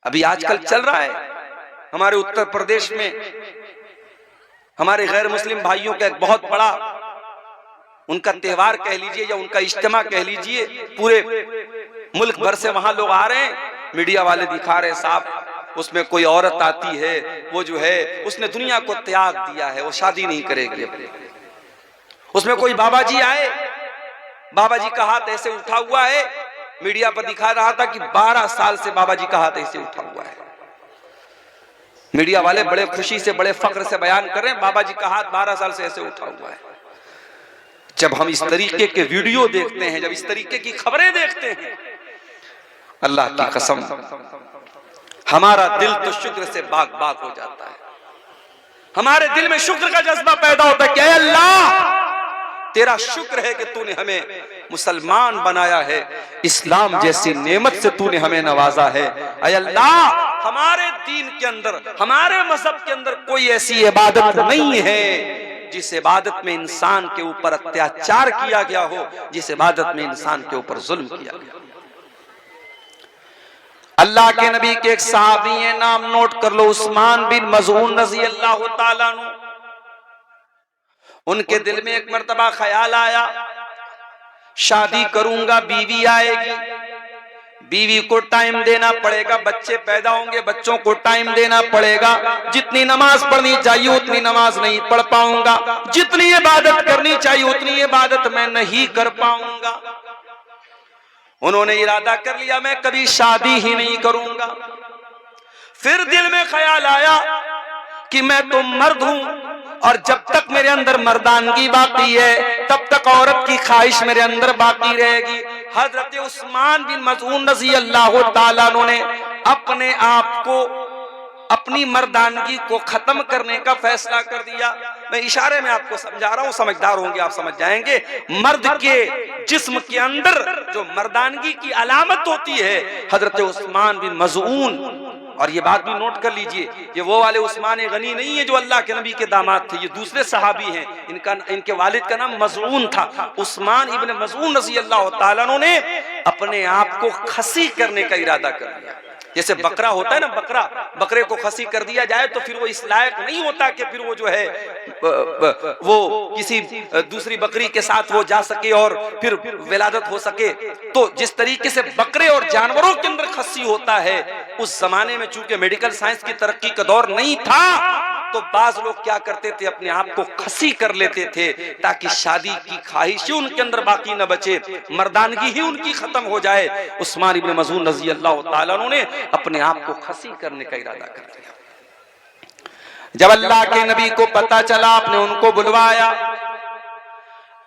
अभी आजकल चल रहा है हमारे उत्तर प्रदेश में, हमारे गैर मुस्लिम भाइयों का एक बहुत बड़ा उनका त्योहार कह लीजिए या उनका इज्तिमा कह लीजिए, पूरे मुल्क भर से वहां लोग आ रहे हैं, मीडिया वाले दिखा रहे हैं साहब उसमें कोई औरत आती है, वो जो है उसने दुनिया को त्याग दिया है, वो शादी नहीं करेगी। उसमें कोई बाबा जी आए, बाबा जी का हाथ ऐसे उठा हुआ है, मीडिया पर दिखा रहा था कि 12 साल से बाबा जी का हाथ ऐसे उठा हुआ है। मीडिया वाले बड़े खुशी से बड़े फख्र से बयान कर रहे हैं बाबा जी का हाथ 12 साल से ऐसे उठा हुआ है। जब हम इस तरीके के वीडियो देखते हैं, जब इस तरीके की खबरें देखते हैं, अल्लाह की कसम हमारा दिल तो शुक्र से बाग बाग हो जाता है। हमारे दिल में शुक्र का जज्बा पैदा होता है कि अल्लाह तेरा शुक्र है कि तूने हमें मुसलमान बनाया है, इस्लाम जैसी नेमत से तूने हमें नवाजा है। ऐ अल्लाह हमारे दीन के अंदर, हमारे मजहब के अंदर कोई ऐसी इबादत नहीं है जिस इबादत में इंसान के ऊपर अत्याचार किया गया हो, जिस इबादत में इंसान के ऊपर जुल्म किया गया। अल्लाह के नबी के एक सहाबी है, नाम नोट कर लो, उस्मान बिन मज़ऊन रज़ी अल्लाह ताला अन्हु। उनके दिल में एक मर्तबा ख्याल आया, शादी करूंगा, बीवी आएगी, बीवी को टाइम देना पड़ेगा, बच्चे पैदा होंगे, बच्चों को टाइम देना पड़ेगा, जितनी नमाज पढ़नी चाहिए उतनी नमाज नहीं पढ़ पाऊंगा, जितनी इबादत करनी चाहिए उतनी इबादत मैं नहीं कर पाऊंगा। उन्होंने इरादा कर लिया मैं कभी शादी ही नहीं करूंगा। फिर दिल में ख्याल आया कि मैं तो मर्द हूं और जब तक मेरे अंदर मर्दानगी बाकी है तब तक औरत की ख्वाहिश मेरे अंदर बाकी रहेगी। हजरत उस्मान बिन मज़ऊन रज़ी अल्लाह ताला अन्हु ने अपने आप को, अपनी मर्दानगी को खत्म करने का फैसला कर दिया। मैं इशारे में आपको समझा रहा हूं, समझदार होंगे आप समझ जाएंगे। मर्द के जिस्म के अंदर जो मर्दानगी की अलामत होती है, हजरत उस्मान बिन मज़ऊन, और ये बात भी नोट कर लीजिए, ये वो वाले उस्मान गनी नहीं है जो अल्लाह के नबी के दामाद थे, ये दूसरे सहाबी हैं। इनके वालिद का नाम मज़ऊन था। उस्मान इब्न मज़ऊन रज़ी अल्लाह ताला अन्हु ने अपने आप को खसी करने का इरादा कर लिया। जैसे बकरा होता है ना, बकरे को खसी कर दिया जाए तो फिर वो इस लायक नहीं होता कि फिर वो जो है वो किसी दूसरी बकरी के साथ वो जा सके और फिर विलादत हो सके। तो जिस तरीके से बकरे और जानवरों के अंदर खसी होता है, उस जमाने में चूंकि मेडिकल साइंस की तरक्की का दौर नहीं था, तो बाज लोग क्या करते थे, अपने आप को खसी कर लेते थे ताकि शादी की ख्वाहिश ही उनके अंदर बाकी न बचे, मर्दानगी ही उनकी खत्म हो जाए। उस्मान इब्न मज़ऊन रज़ी अल्लाह ताला अन्हु ने अपने आप को खसी करने का इरादा कर लिया। जब अल्लाह के नबी को पता चला, आपने उनको बुलवाया,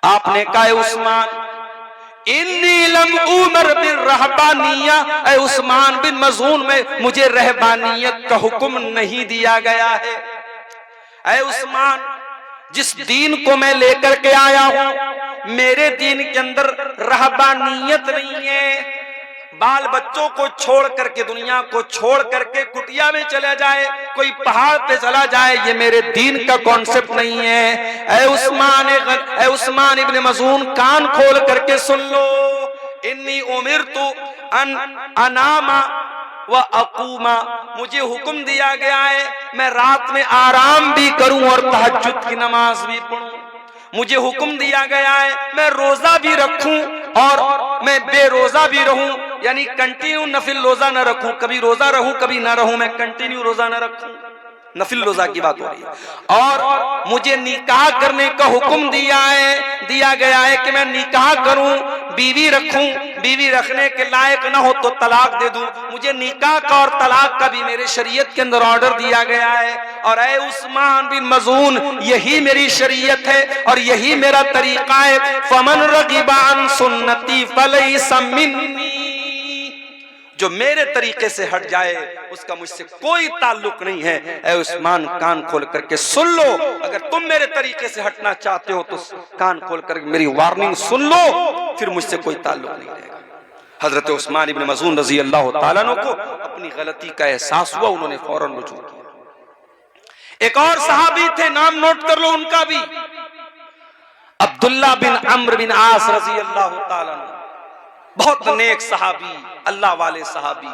आपने कहा उस्मान इन्नी लम उमर बिन रहबानिया, ऐ उस्मान बिन मज़ऊन में मुझे रहबानियत का हुक्म नहीं दिया गया है। ऐ उस्मान, जिस दीन को मैं लेकर के आया हूं मेरे दीन के अंदर रहबानियत नहीं है। बाल बच्चों को छोड़ करके, दुनिया को छोड़ करके कुटिया में चला जाए, कोई पहाड़ पे चला जाए, ये मेरे दीन का कॉन्सेप्ट नहीं है। ऐ उस्मान इब्न मज़ऊन, कान खोल करके सुन लो, इन्नी उमिरतु अन अनामा व अकूमा, मुझे हुक्म दिया गया है मैं रात में आराम भी करूं और तहज्जुद की नमाज भी पढ़ूं। मुझे हुक्म दिया गया है मैं रोजा भी रखूं और मैं बेरोजा भी रहूं, यानी कंटिन्यू नफिल रोजा न रखूं, कभी रोजा रहूं कभी ना रहूं, मैं कंटिन्यू रोजा न रखूं। नफिल रोजा की बात हो रही है। और मुझे निकाह करने का हुक्म दिया गया है कि मैं निकाह करूं, बीवी रखूं, बीवी रखने के लायक ना हो तो तलाक दे दूं। मुझे निकाह का और तलाक का भी मेरे शरीयत के अंदर ऑर्डर दिया गया है। और ऐ उस्मान बिन मज़ऊन, यही मेरी शरीयत है और यही मेरा तरीका है। फमन रगिबा अन सुन्नती फलैसा मिन्नी, जो मेरे तरीके से हट जाए उसका मुझसे कोई ताल्लुक नहीं है। ऐ उस्मान, कान खोल करके सुन लो, अगर तुम मेरे तरीके से हटना चाहते हो तो कान खोल कर मेरी वार्निंग सुन लो, फिर मुझसे कोई ताल्लुक नहीं रहेगा। हजरत उस्मान इब्न मज़ऊन रज़ी अल्लाह ताला अन्हु को अपनी गलती का एहसास हुआ, उन्होंने फौरन रुजू किया। एक और सहाबी थे, नाम नोट कर लो उनका भी, अब्दुल्ला बिन अम्र बिन आस रज़ी अल्लाह ताला अन्हु, बहुत नेक सहाबी, अल्लाह वाले सहाबी।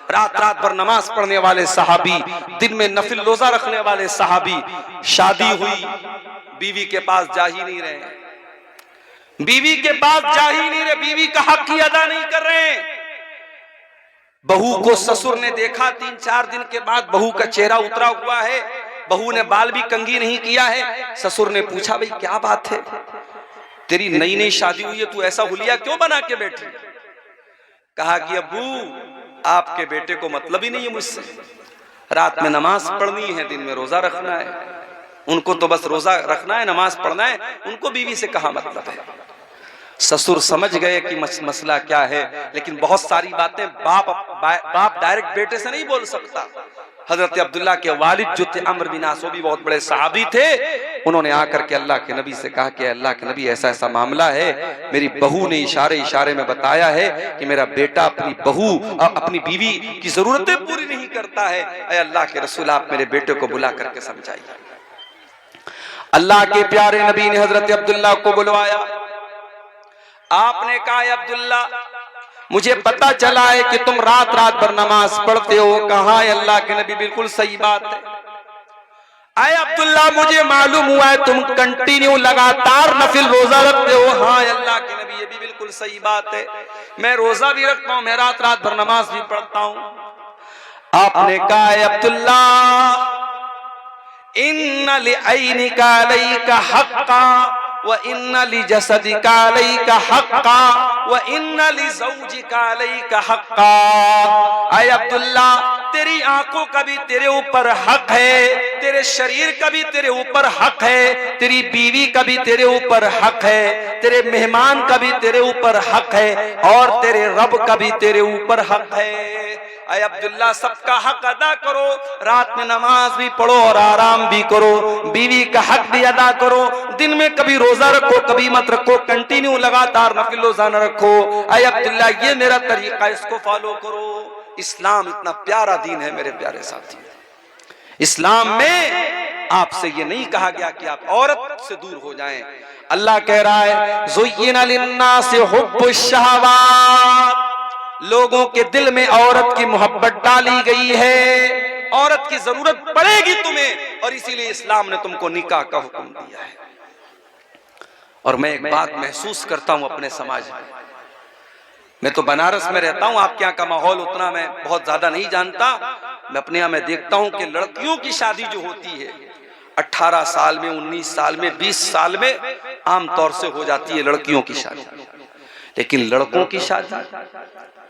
रात रात भर नमाज पढ़ने वाले सहाबी, दिन में नफिल रोजा रखने वाले सहाबी, शादी हुई, बीवी के पास जा ही नहीं रहे, बीवी के पास जा ही नहीं रहे, बीवी का हक ही अदा नहीं कर रहे। बहू को ससुर ने देखा, 3-4 दिन के बाद बहू का चेहरा उतरा हुआ है, बहू ने बाल भी कंघी नहीं किया है। ससुर ने पूछा, भाई क्या बात है, तेरी नई नई शादी हुई है, तू ऐसा हुलिया क्यों बना के बैठी? कहा कि अब्बू आपके बेटे को मतलब ही नहीं है मुझसे, रात में नमाज पढ़नी है, दिन में रोजा रखना है, उनको तो बस रोजा रखना है, नमाज पढ़ना है, उनको बीवी से कहा मतलब है। ससुर समझ गए कि मसला क्या है, लेकिन बहुत सारी बातें बाप डायरेक्ट बेटे से नहीं बोल सकता। हजरत अब्दुल्ला के वालिद जो थे अम्र बिन आस, वो भी बहुत बड़े सहाबी थे, उन्होंने आकर के अल्लाह के नबी से कहा कि अल्लाह के नबी ऐसा ऐसा मामला है, मेरी बहू ने इशारे इशारे में बताया है कि मेरा बेटा अपनी बीवी की जरूरतें पूरी नहीं करता है, ऐ अल्लाह के रसूल आप मेरे बेटे को बुला करके समझाइए। अल्लाह के प्यारे नबी ने हजरत अब्दुल्ला को बुलवाया। आपने कहा, अब्दुल्ला मुझे पता चला है कि तुम रात रात भर नमाज पढ़ते हो। कहा, अल्लाह के नबी बिल्कुल सही बात है। आए अब्दुल्ला मुझे मालूम हुआ है तुम कंटिन्यू लगातार नफिल रोजा रखते हो। हाँ अल्लाह के नबी ये भी बिल्कुल सही बात है, मैं रोजा भी रखता हूँ, मैं रात रात भर नमाज भी पढ़ता हूँ। आपने कहा, अब्दुल्ला इन्ना लिअयनिका अलैका हक्का व इन्ना लिजसदिका अलैका हक्का व इन्ना लिज़ौजिका अलैका हक्का। ऐ अब्दुल्ला तेरी आंखों का भी तेरे ऊपर हक है, तेरे शरीर का भी तेरे ऊपर हक है, तेरी बीवी का भी तेरे ऊपर हक है, तेरे मेहमान का भी तेरे ऊपर हक है, और तेरे रब का भी तेरे ऊपर हक है। ऐ अब्दुल्ला सबका हक अदा करो, रात में नमाज भी पढ़ो और आराम भी करो, बीवी का हक भी अदा करो, दिन में कभी रोजा रखो कभी मत रखो, कंटिन्यू लगातार नफिल रोजा न रखो। ऐ अब्दुल्ला ये मेरा तरीका, इसको फॉलो करो। इस्लाम इतना प्यारा दीन है मेरे प्यारे साथी। इस्लाम में आपसे ये नहीं कहा गया कि आप औरत से दूर हो जाएं। अल्लाह कह रहा है ज़ुय्यिना लिन्नासि हुब्बुश शहवात, लोगों के दिल में औरत की मोहब्बत डाली गई है, औरत की जरूरत पड़ेगी तुम्हें, और इसीलिए इस्लाम ने तुमको निकाह का हुक्म दिया है। और मैं एक बात महसूस करता हूं अपने समाज में, मैं तो बनारस में रहता हूं, आपके यहाँ का माहौल उतना मैं बहुत ज्यादा नहीं जानता। मैं अपने यहाँ में देखता हूं कि लड़कियों की शादी जो होती है 18 साल में, 19 साल में, 20 साल में आमतौर से हो जाती है लड़कियों की शादी, लेकिन लड़कों की शादी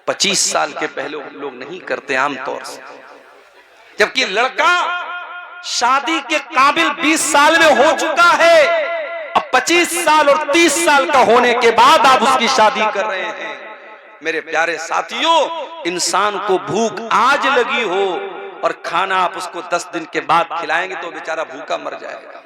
25 साल के पहले लोग नहीं करते आमतौर से, जबकि लड़का शादी के काबिल 20 साल में हो चुका है, अब 25 साल और 30 साल का होने के बाद आप उसकी शादी कर रहे हैं। मेरे प्यारे साथियों, इंसान को भूख आज लगी हो और खाना आप उसको 10 दिन के बाद खिलाएंगे तो बेचारा भूखा मर जाएगा।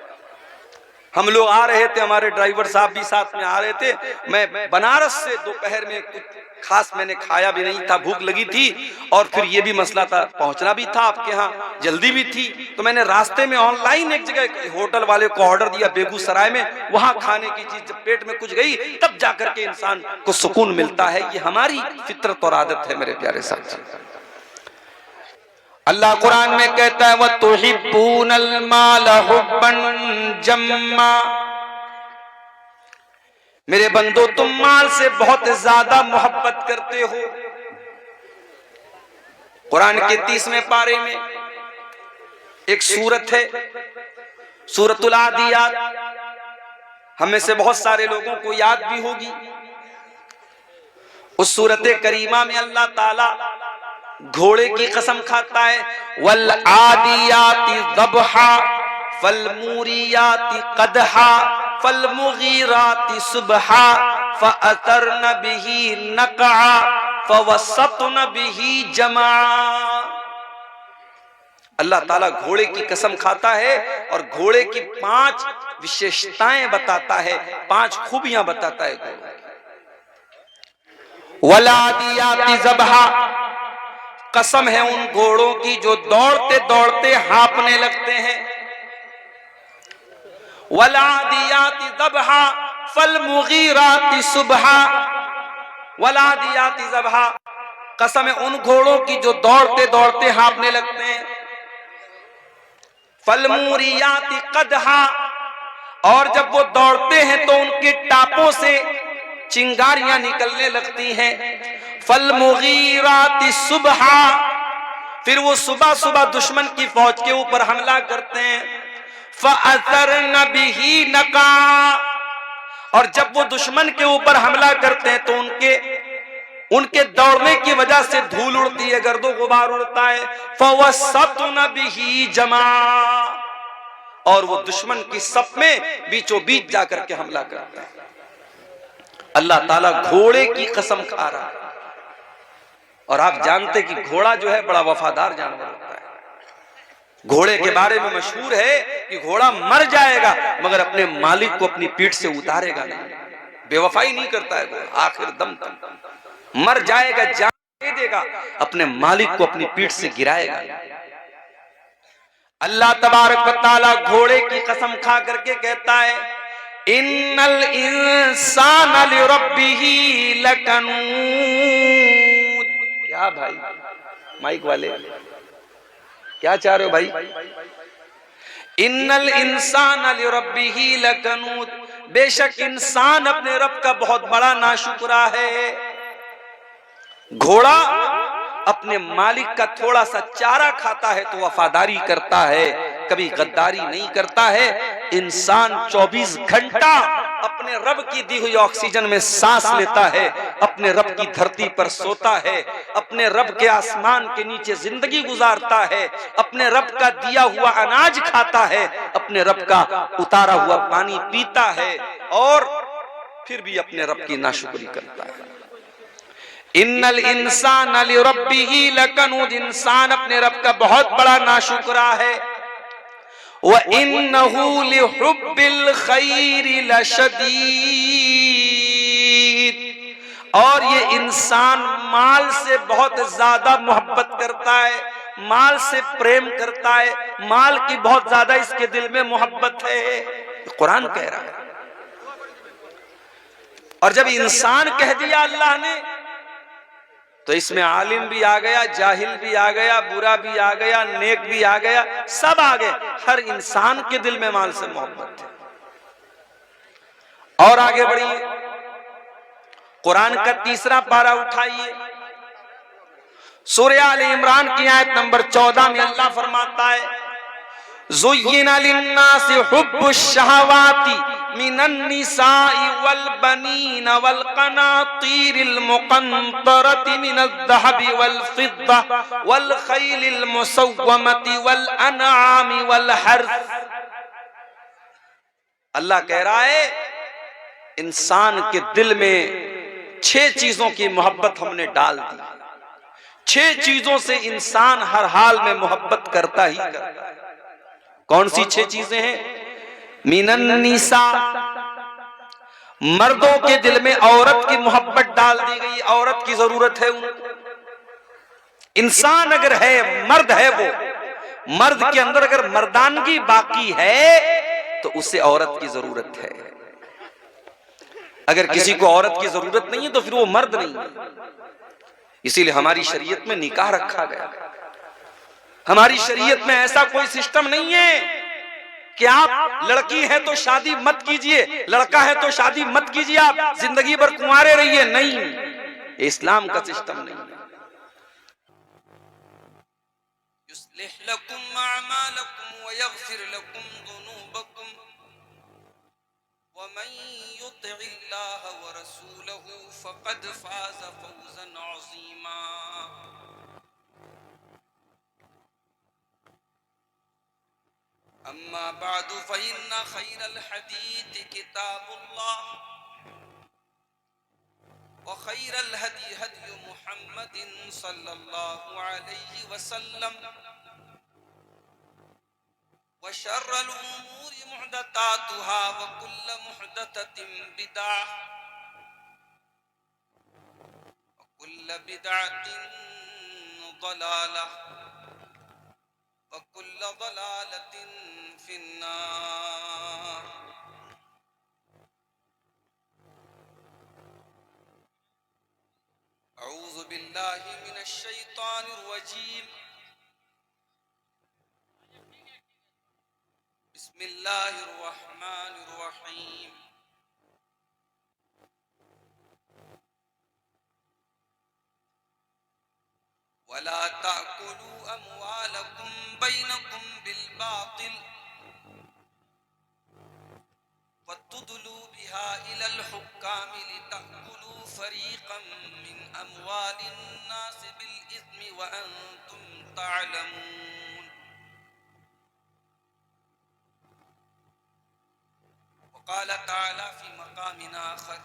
हम लोग आ रहे थे, हमारे ड्राइवर साहब भी साथ में आ रहे थे, मैं बनारस से दोपहर में कुछ खास मैंने खाया भी नहीं था, भूख लगी थी, और फिर ये भी मसला था पहुंचना भी था आपके यहाँ, जल्दी भी थी, तो मैंने रास्ते में ऑनलाइन एक जगह होटल वाले को ऑर्डर दिया बेगूसराय में, वहां खाने की चीज जब पेट में कुछ गई तब जाकर के इंसान को सुकून मिलता है। ये हमारी फितरत और आदत है मेरे प्यारे साथी। अल्लाह कुरान में कहता है वतुहिब्बूनल माल हुब्बन जम्मा, मेरे बंदो तुम माल से बहुत ज्यादा मोहब्बत करते हो। कुरान के 30वें पारे में एक सूरत है सूरतुल आदियात, हमें से बहुत सारे लोगों को याद भी होगी। उस सूरत करीमा में अल्लाह ताला घोड़े की कसम खाता है, वल आदियाति दबहा फल मूरियाति कदहा फल मुगीराति सुबहा फअतरन बिही नक़ा फवसतन बिही जमा। अल्लाह ताला घोड़े की कसम खाता है और घोड़े की 5 विशेषताएं बताता है, 5 खूबियां बताता है घोड़े की। वल आदियाति ज़बहा, कसम है उन घोड़ों की जो दौड़ते दौड़ते हाँफने लगते हैं। वल आदियाति ज़बहा फल मुगीराति सुबहा, वल आदियाति ज़बहा, कसम है उन घोड़ों की जो दौड़ते दौड़ते हाँफने लगते हैं। फलमूरियाति कदहा, और जब वो दौड़ते हैं तो उनके टापों से चिंगारियां निकलने लगती हैं। फलमुगीराति सुबहा, फिर वो सुबह सुबह दुश्मन की फौज के ऊपर हमला करते हैं। फअसरन बिही नका, और जब वो दुश्मन के ऊपर हमला करते हैं तो उनके दौड़ने की वजह से धूल उड़ती है, गर्दो गुबार उड़ता है। फवसतन बिही जमा, और वो दुश्मन की सफ में बीचों बीच जाकर के हमला करता है। अल्लाह ताला घोड़े की कसम खा रहा है। और आप जानते कि घोड़ा जो है बड़ा वफादार जानवर होता है। घोड़े के बारे में मशहूर है कि घोड़ा मर जाएगा मगर अपने मालिक को अपनी पीठ से उतारेगा नहीं, बेवफाई नहीं करता है घोड़ा, आखिर दम तक मर जाएगा, जान दे देगा, अपने मालिक को अपनी पीठ से गिराएगा। अल्लाह तबारक व तआला घोड़े की कसम खा करके कहता है, इन्नल इंसान लिरब्बिही लकनूद। क्या भाई माइक वाले क्या चाह रहे हो भाई? इन्नल इंसान लिरब्बिही लकनूद, बेशक इंसान अपने रब का बहुत बड़ा नाशुक्रा है। घोड़ा अपने मालिक का थोड़ा सा चारा खाता है तो वफादारी करता है, कभी गद्दारी नहीं करता है। इंसान 24 घंटा अपने रब की दी हुई ऑक्सीजन में सांस लेता है, अपने रब की धरती पर सोता है, अपने रब के आसमान के नीचे जिंदगी गुजारता है, अपने रब का दिया हुआ अनाज खाता है, अपने रब का उतारा हुआ पानी पीता है, और फिर भी अपने रब की नाशुक्री करता है। इन्नल इंसान लिरब्बिही लकनूद, इंसान अपने रब का बहुत बड़ा नाशुक्रा है। व इन्नहु लिहुब्बिल खैरि लशदीद, और ये इंसान माल से बहुत ज्यादा मोहब्बत करता है, माल से प्रेम करता है, माल की बहुत ज्यादा इसके दिल में मोहब्बत है, कुरान कह रहा है। और जब इंसान कह दिया अल्लाह ने तो इसमें आलिम भी आ गया, जाहिल भी आ गया, बुरा भी आ गया, नेक भी आ गया, सब आ गए। हर इंसान के दिल में माल से मोहब्बत है। और आगे बढ़िए, कुरान का तीसरा पारा उठाइए, सूरह आले इमरान की आयत नंबर 14 में अल्लाह फरमाता है, ज़ुय्यिना लिन्नासि हुब्बुश शहवाति मिनन निसाइ वल बनीन वल क़नातीरिल मुक़न्तरति मिनज़ ज़हबि वल फ़िद्दा वल ख़ैलिल मुसव्वमति वल अनआमि वल हर्स। अल्लाह कह रहा है इंसान के दिल में 6 चीजों की मोहब्बत हमने डाल दी। 6 चीजों से इंसान हर हाल में मोहब्बत करता ही करता है। कौन सी 6 चीजें हैं? मिनन निसा, मर्दों के दिल में औरत की मोहब्बत डाल दी गई, औरत की जरूरत है उनको। इंसान अगर है, मर्द है, वो मर्द के अंदर अगर मर्दानगी बाकी है तो उसे औरत की जरूरत है। अगर किसी को औरत की जरूरत नहीं है तो फिर वो मर्द नहीं है। इसीलिए हमारी शरीयत में निकाह रखा गया। हमारी शरीयत में ऐसा कोई सिस्टम नहीं है कि आप लड़की है तो शादी मत कीजिए, लड़का है तो शादी मत कीजिए, आप जिंदगी भर कुंवारे रहिए। नहीं, इस्लाम का सिस्टम नहीं है। युस्लिह लकुम अअमालकुम व यगफिर लकुम ज़ुनूबकुम व मन युतिइल्लाह व रसूलहु फक़द फ़ाज़ फ़ौज़न अज़ीमा। अम्मा बादु फ़इन्ना खैरल हदीस किताबुल्लाह व खैरल हदी हदी मुहम्मदिन सल्लल्लाहु अलैहि वसल्लम व शर्रल उमूरि मुहदसातुहा व कुल्लु मुहदसतिन बिदअह व कुल्लु बिदअतिन ज़लालह वकुल्ल ज़लालतिन फिन्नार। अऊज़ु बिल्लाहि मिनश शैतानिर रजीम। बिस्मिल्लाहिर रहमानिर रहीम। वला ताकुलू अमवालकुम बैनकुम बिलबातिल वतुदलू बिहा इलल हुक्काम लितअकुलू फरीक़म मिन अमवालिन नास बिल इस्मि व अंतुम तअलमून। वक़ाल तआला फ़ी मक़ामिन आख़र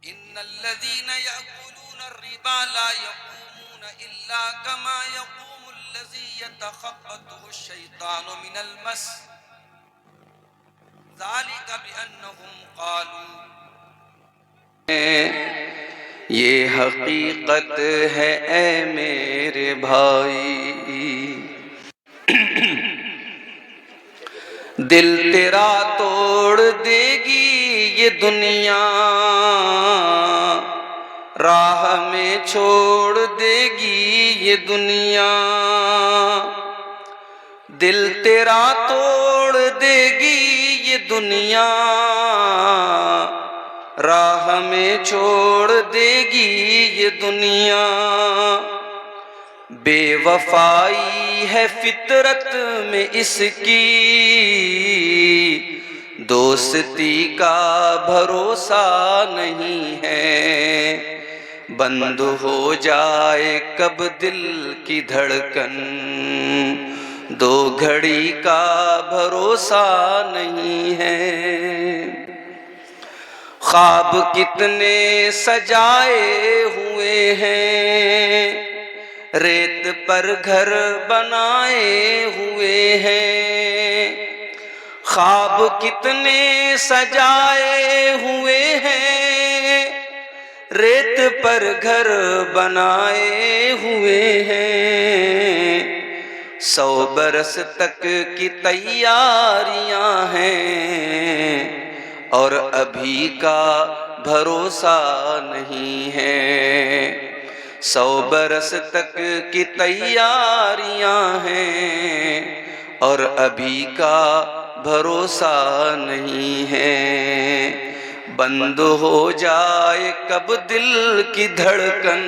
इन्नल्लज़ीना यअकुलूना अर्रिबा ला यक़ूमूना इल्ला कमा यक़ूमुल्लज़ी यतख़ब्बतुहु अश-शैतानु मिनल मस ज़ालिका बिअन्नहुम क़ालू। ये हकीकत है ऐ मेरे भाई, दिल तेरा तोड़ देगी ये दुनिया, राह में छोड़ देगी ये दुनिया। दिल तेरा तोड़ देगी ये दुनिया, राह में छोड़ देगी ये दुनिया। बेवफाई है फितरत में इसकी, दोस्ती का भरोसा नहीं है। बंद हो जाए कब दिल की धड़कन, दो घड़ी का भरोसा नहीं है। ख्वाब कितने सजाए हुए हैं, रेत पर घर बनाए हुए हैं। ख्वाब कितने सजाए हुए हैं, रेत पर घर बनाए हुए हैं। 100 बरस तक की तैयारियां हैं और अभी का भरोसा नहीं है। 100 बरस तक की तैयारियां हैं और अभी का भरोसा नहीं है। बंद हो जाए कब दिल की धड़कन,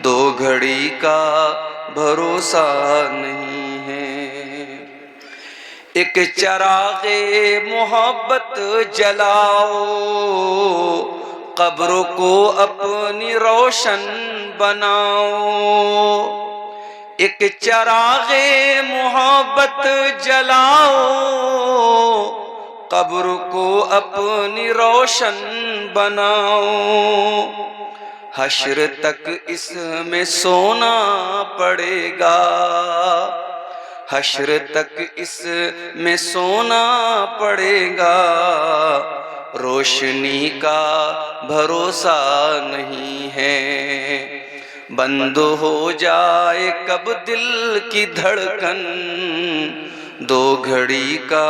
दो घड़ी का भरोसा नहीं है। एक चरागे मोहब्बत जलाओ, कब्र को अपनी रोशन बनाओ। एक चरागे मोहब्बत जलाओ, कब्र को अपनी रोशन बनाओ। हश्र तक इसमें सोना पड़ेगा, हश्र तक इसमें सोना पड़ेगा। रोशनी का भरोसा नहीं है। बंद हो जाए कब दिल की धड़कन, दो घड़ी का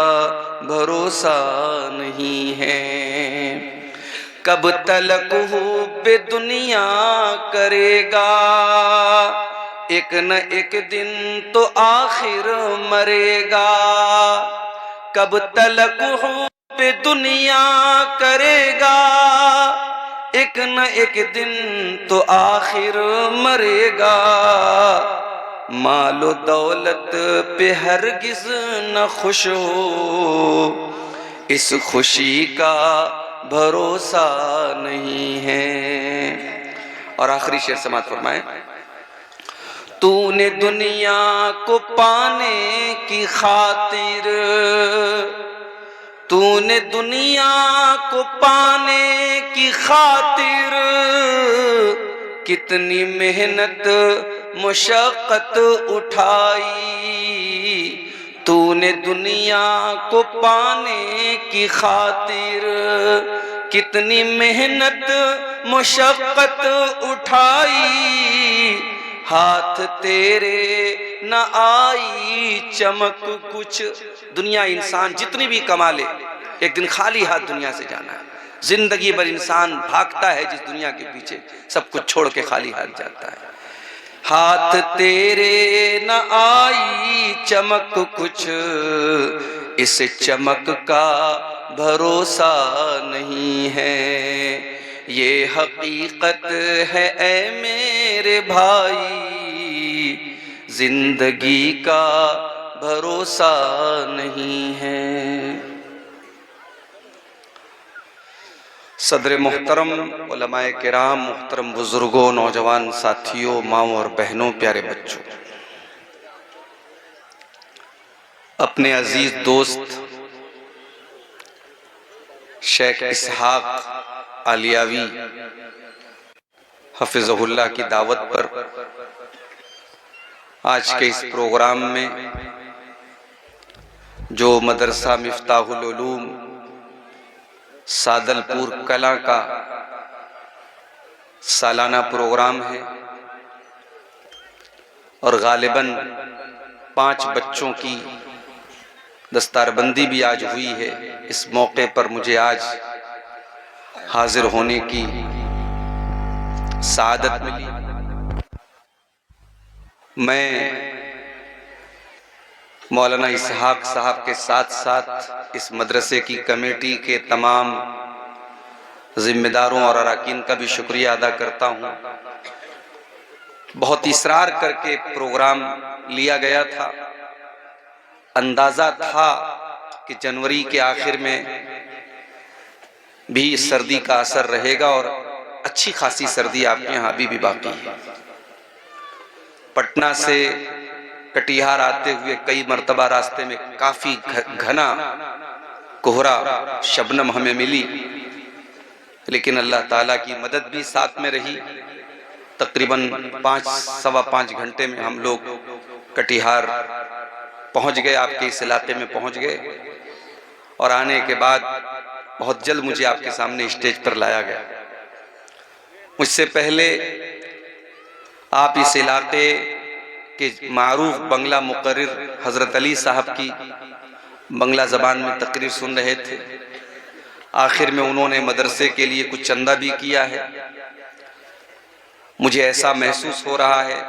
भरोसा नहीं है। कब तलक हुब्बे दुनिया करेगा, एक न एक दिन तो आखिर मरेगा। कब तलक हुब्बे दुनिया करेगा, एक न एक दिन तो आखिर मरेगा। मालो दौलत पे हरगिज न खुश हो, इस खुशी का भरोसा नहीं है। और आखिरी शेर समात फरमाए। तूने दुनिया को पाने की खातिर, तूने दुनिया को पाने की खातिर कितनी मेहनत मुशक्कत उठाई। तूने दुनिया को पाने की खातिर कितनी मेहनत मुशक्कत उठाई। हाथ तेरे न आई चमक कुछ। दुनिया इंसान जितनी भी कमा ले, एक दिन खाली हाथ दुनिया से जाना है। जिंदगी भर इंसान भागता है जिस दुनिया के पीछे, सब कुछ छोड़ के खाली हाथ जाता है। हाथ तेरे न आई चमक कुछ, इस चमक का भरोसा नहीं है। ये हकीकत है ऐ मेरे भाई, जिंदगी का भरोसा नहीं है। सदर मोहतरम, उलमाए किराम, मोहतरम बुजुर्गों, नौजवान साथियों, माओ और बहनों, प्यारे बच्चों, अपने अजीज दोस्त शेख इसहाक आलियावी हफिज़हुल्लाह की दावत पर आज के इस प्रोग्राम में जो मदरसा मिफ्ताहुल उलूम सादलपुर कला का सालाना प्रोग्राम है और गालिबन 5 बच्चों की दस्तारबंदी भी आज हुई है। इस मौके पर मुझे आज हाजिर होने की सादत मिली। मैं मौलाना इसहाक साहब के साथ साथ इस मदरसे की कमेटी के तमाम जिम्मेदारों और अरकान का भी शुक्रिया अदा करता हूँ। बहुत इसरार करके प्रोग्राम लिया गया था। अंदाजा था कि जनवरी के आखिर में भी सर्दी का असर रहेगा और अच्छी खासी सर्दी आपके यहाँ अभी भी बाकी है। पटना से कटिहार आते हुए कई मर्तबा रास्ते में काफी घना कोहरा शबनम हमें मिली, लेकिन अल्लाह ताला की मदद भी साथ में रही। तकरीबन 5-5.25 घंटे में हम लोग कटिहार पहुंच गए, आपके इस इलाके में पहुंच गए और आने के बाद बहुत जल्द मुझे आपके सामने स्टेज पर लाया गया। मुझसे पहले आप इस इलाके के मारूफ बंगला मुकर्रिर हजरत अली साहब की बंगला ज़बान में तकरीर सुन रहे थे। आखिर में उन्होंने मदरसे के लिए कुछ चंदा भी किया है। मुझे ऐसा महसूस हो रहा है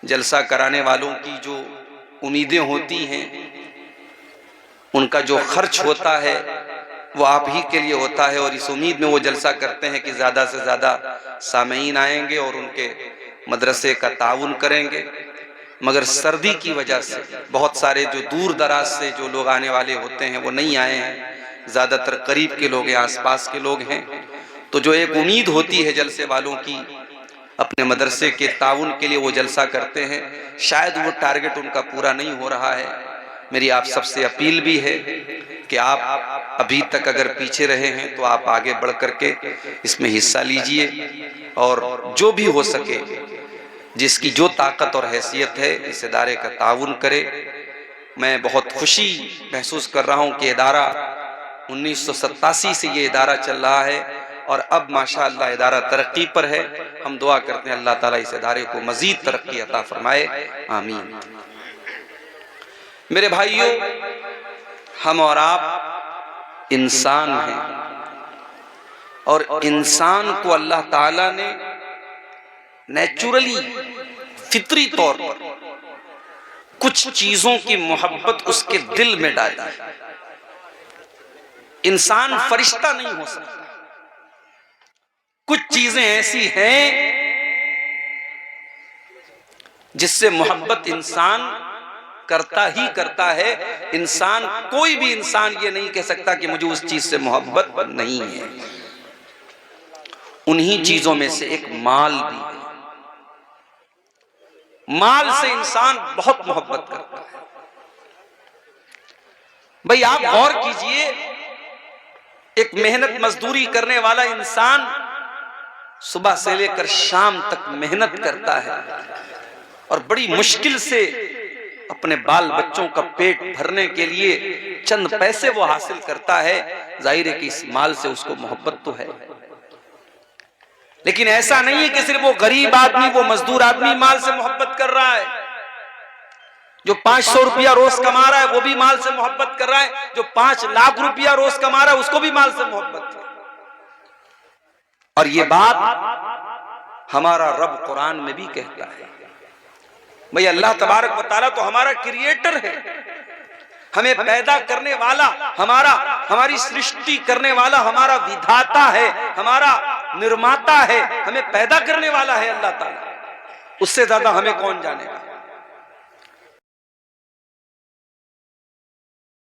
जलसा कराने वालों की जो उम्मीदें होती हैं, उनका जो खर्च होता है वो आप ही के लिए होता है और इस उम्मीद में वो जलसा करते हैं कि ज़्यादा से ज़्यादा सामीन आएंगे और उनके मदरसे का ताउन करेंगे। मगर सर्दी की वजह से बहुत सारे जो दूर दराज से जो लोग आने वाले होते हैं वो नहीं आए हैं। ज़्यादातर करीब के लोग हैं, आसपास के लोग हैं। तो जो एक उम्मीद होती है जलसे वालों की अपने मदरसे के ताउन के लिए, वो जलसा करते हैं। शायद वो टारगेट उनका पूरा नहीं हो रहा है। मेरी आप सबसे अपील भी है कि आप अभी तक अगर पीछे रहे हैं तो आप आगे बढ़ करके इसमें हिस्सा लीजिए और जो भी हो सके, जिसकी जो ताकत और हैसियत है, इस इदारे का ताउन करे। मैं बहुत खुशी महसूस कर रहा हूँ कि इदारा 1987 से ये इदारा चल रहा है और अब माशाअल्लाह इदारा तरक्की पर है। हम दुआ करते हैं अल्लाह ताला इस इदारे को मजीद तरक्की अता फरमाए, आमीन। मेरे भाइयों, हम और आप इंसान हैं और इंसान को अल्लाह ताला ने नेचुरली, फितरी तौर पर कुछ चीजों की मोहब्बत उसके दिल में डाली है। इंसान फरिश्ता नहीं हो सकता। कुछ चीजें ऐसी हैं जिससे मोहब्बत इंसान करता ही करता है। इंसान, कोई भी इंसान ये नहीं कह सकता कि मुझे उस चीज से मोहब्बत नहीं है। उन्हीं चीजों में से एक माल भी है। माल से इंसान बहुत मोहब्बत करता है। भाई आप गौर कीजिए, एक मेहनत मजदूरी करने वाला इंसान सुबह से लेकर शाम तक मेहनत करता है और बड़ी मुश्किल से अपने बाल बच्चों का पेट भरने के लिए चंद पैसे वो हासिल करता है। जाहिर है कि इस माल से उसको मोहब्बत तो है, लेकिन ऐसा नहीं है कि सिर्फ वो गरीब आदमी, वो मजदूर आदमी माल से मोहब्बत कर रहा है। जो 500 रुपया रोज कमा रहा है वो भी माल से मोहब्बत कर रहा है, जो 5 लाख रुपया रोज कमा रहा है उसको भी माल से मोहब्बत है। और ये बात हमारा रब कुरान में भी कहता है। भाई अल्लाह तबारक व तआला तो हमारा क्रिएटर है, हमें पैदा करने वाला, हमारी सृष्टि करने वाला हमारा विधाता है, हमारा निर्माता है, हमें पैदा करने वाला है अल्लाह ताला। उससे ज्यादा हमें कौन जानेगा।